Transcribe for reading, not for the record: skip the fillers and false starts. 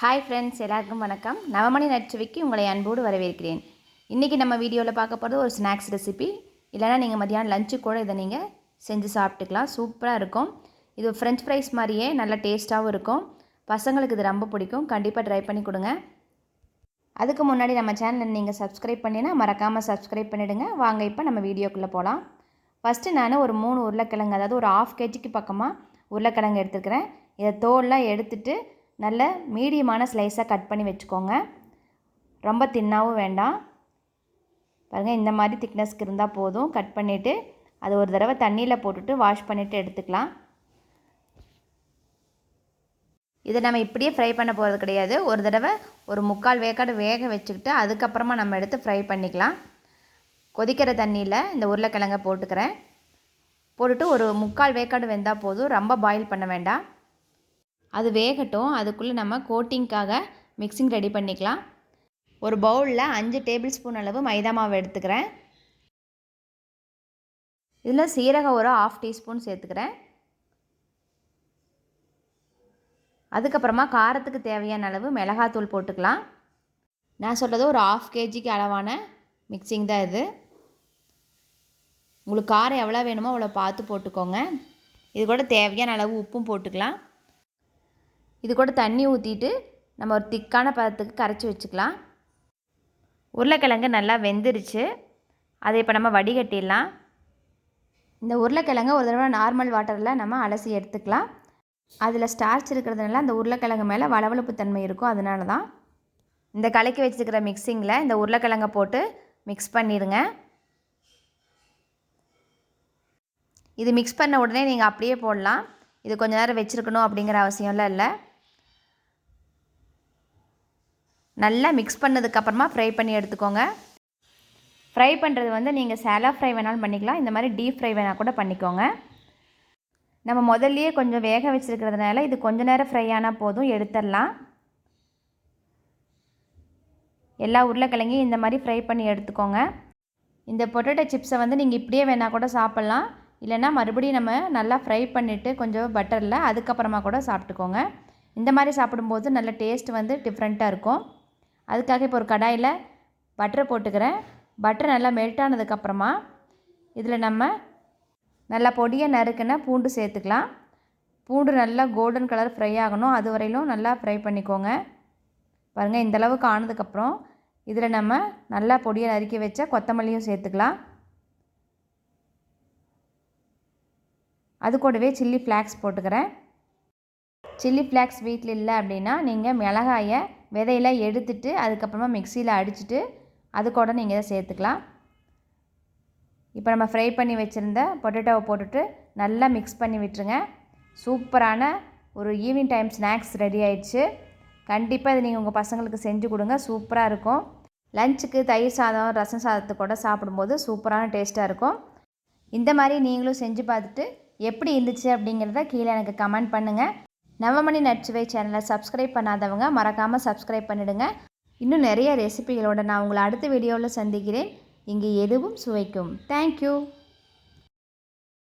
Hi friends, எல்லாருக்கும் வணக்கம். நவமணி நச்சுவைக்கு உங்களை அன்போடு வரவேற்கிறேன். இன்றைக்கி நம்ம வீடியோவில் பார்க்க போகிறது ஒரு ஸ்நாக்ஸ் ரெசிபி. இல்லைனா நீங்கள் மதியானம் லஞ்சு கூட இதை நீங்கள் செஞ்சு சாப்பிட்டுக்கலாம். சூப்பராக இருக்கும். இது ஃப்ரெஞ்ச் ஃப்ரைஸ் மாதிரியே நல்ல டேஸ்ட்டாகவும் இருக்கும். பசங்களுக்கு இது ரொம்ப பிடிக்கும். கண்டிப்பாக ட்ரை பண்ணி கொடுங்க. அதுக்கு முன்னாடி நம்ம சேனலை நீங்கள் சப்ஸ்கிரைப் பண்ணினா மறக்காமல் சப்ஸ்கிரைப் பண்ணிவிடுங்க. வாங்க இப்போ நம்ம வீடியோக்குள்ளே போகலாம். ஃபஸ்ட்டு நான் ஒரு 3 உருளைக்கிழங்கு, அதாவது ஒரு 1/2 kgக்கு பக்கமாக உருளைக்கிழங்கு எடுத்துக்கிறேன். இதை தோல்லாம் எடுத்துட்டு நல்ல மீடியமான ஸ்லைஸாக கட் பண்ணி வச்சுக்கோங்க. ரொம்ப தின்னாகவும் வேண்டாம். பாருங்கள், இந்த மாதிரி திக்னஸ்க்கு இருந்தால் போதும். கட் பண்ணிவிட்டு அது ஒரு தடவை தண்ணியில் போட்டுட்டு வாஷ் பண்ணிவிட்டு எடுத்துக்கலாம். இதை நம்ம இப்படியே ஃப்ரை பண்ண போகிறது கிடையாது. ஒரு தடவை ஒரு 3/4 வேக்காடு வேக வச்சுக்கிட்டு அதுக்கப்புறமா நம்ம எடுத்து ஃப்ரை பண்ணிக்கலாம். கொதிக்கிற தண்ணியில் இந்த உருளைக்கிழங்கை போட்டுக்கிறேன். போட்டுட்டு ஒரு 3/4 வேக்காடு வெந்தால் போதும். ரொம்ப பாயில் பண்ண வேண்டாம். அது வேகட்டும். அதுக்குள்ளே நம்ம கோட்டிங்க்காக மிக்சிங் ரெடி பண்ணிக்கலாம். ஒரு பவுலில் 5 டேபிள் ஸ்பூன் அளவு மைதா மாவு எடுத்துக்கிறேன். இதில் சீரகம் ஒரு 1/2 டீஸ்பூன் சேர்த்துக்கிறேன். அதுக்கப்புறமா காரத்துக்கு தேவையான அளவு மிளகாத்தூள் போட்டுக்கலாம். நான் சொல்கிறது ஒரு 1/2 kgக்கு அளவான மிக்சிங் தான் இது. உங்களுக்கு காரம் எவ்வளோ வேணுமோ அவ்வளோ பார்த்து போட்டுக்கோங்க. இது கூட தேவையான அளவு உப்பும் போட்டுக்கலாம். இது கூட தண்ணி ஊற்றிட்டு நம்ம ஒரு திக்கான பதத்துக்கு கரைச்சி வச்சுக்கலாம். உருளைக்கிழங்கு நல்லா வெந்துருச்சு. அதை இப்போ நம்ம வடிகட்டிடலாம். இந்த உருளைக்கிழங்கு ஒரு தடவை நார்மல் வாட்டரில் நம்ம அலசி எடுத்துக்கலாம். அதில் ஸ்டார்ச் இருக்கிறதுனால அந்த உருளைக்கிழங்கு மேலே வளவளப்பு தன்மை இருக்கும். அதனால தான் இந்த கலக்கி வச்சுருக்கிற மிக்சிங்கில் இந்த உருளைக்கிழங்கை போட்டு மிக்ஸ் பண்ணிடுங்க. இது மிக்ஸ் பண்ண உடனே நீங்கள் அப்படியே போடலாம். இது கொஞ்சம் நேரம் வச்சுருக்கணும் அப்படிங்கிற அவசியம்லாம் இல்லை. நல்லா மிக்ஸ் பண்ணதுக்கப்புறமா ஃப்ரை பண்ணி எடுத்துக்கோங்க. ஃப்ரை பண்ணுறது நீங்கள் சேலோ ஃப்ரை வேணாலும் பண்ணிக்கலாம். இந்த மாதிரி டீப் ஃப்ரை வேணால் கூட பண்ணிக்கோங்க. நம்ம முதல்லையே கொஞ்சம் வேக வச்சுருக்கிறதுனால இது கொஞ்சம் நேரம் ஃப்ரை ஆனால் போதும், எடுத்துடலாம். எல்லா உருளைக்கிழங்கையும் இந்த மாதிரி ஃப்ரை பண்ணி எடுத்துக்கோங்க. இந்த பொட்டேட்டோ சிப்ஸை நீங்கள் இப்படியே வேணால் கூட சாப்பிட்லாம். இல்லைனா மறுபடியும் நம்ம நல்லா ஃப்ரை பண்ணிவிட்டு கொஞ்சம் பட்டரில் அதுக்கப்புறமா கூட சாப்பிட்டுக்கோங்க. இந்த மாதிரி சாப்பிடும்போது நல்ல டேஸ்ட் டிஃப்ரெண்ட்டாக இருக்கும். அதுக்காக இப்போ ஒரு கடாயில் பட்டரை போட்டுக்கிறேன். பட்டர் நல்லா மெல்ட் ஆனதுக்கப்புறமா இதில் நம்ம நல்லா பொடியை நறுக்கின பூண்டு சேர்த்துக்கலாம். பூண்டு நல்லா கோல்டன் கலர் ஃப்ரை ஆகணும். அது வரையிலும் நல்லா ஃப்ரை பண்ணிக்கோங்க. பாருங்கள், இந்தளவுக்கு ஆனதுக்கப்புறம் இதில் நம்ம நல்லா பொடியை நறுக்கி வச்ச கொத்தமல்லியும் சேர்த்துக்கலாம். அது கூடவே சில்லி ஃப்ளாக்ஸ் போட்டுக்கிறேன். சில்லி ஃப்ளாக்ஸ் வீட்டில் இல்லை அப்படின்னா நீங்கள் மிளகாயை விதையில் எடுத்துட்டு அதுக்கப்புறமா மிக்சியில் அடிச்சுட்டு அது கூட நீங்கள் இதை சேர்த்துக்கலாம். இப்போ நம்ம ஃப்ரை பண்ணி வச்சுருந்த பொட்டேட்டோவை போட்டுட்டு நல்லா மிக்ஸ் பண்ணி விட்டுருங்க. சூப்பரான ஒரு ஈவினிங் டைம் ஸ்நாக்ஸ் ரெடி ஆயிடுச்சு. கண்டிப்பாக இது நீங்கள் உங்கள் பசங்களுக்கு செஞ்சு கொடுங்க. சூப்பராக இருக்கும். லஞ்சுக்கு தயிர் சாதம், ரசம் சாதத்து கூட சாப்பிடும்போது சூப்பரான டேஸ்ட்டாக இருக்கும். இந்த மாதிரி நீங்களும் செஞ்சு பார்த்துட்டு எப்படி இருந்துச்சு அப்படிங்கிறத கீழே எனக்கு கமெண்ட் பண்ணுங்கள். நவமணி நச்சுவை சேனலை சப்ஸ்கிரைப் பண்ணாதவங்க மறக்காமல் சப்ஸ்கிரைப் பண்ணிவிடுங்க. இன்னும் நிறைய ரெசிபிகளோடு நான் உங்களை அடுத்த வீடியோவில் சந்திக்கிறேன். இங்கே எதுவும் சுவைக்கும். தேங்க்யூ.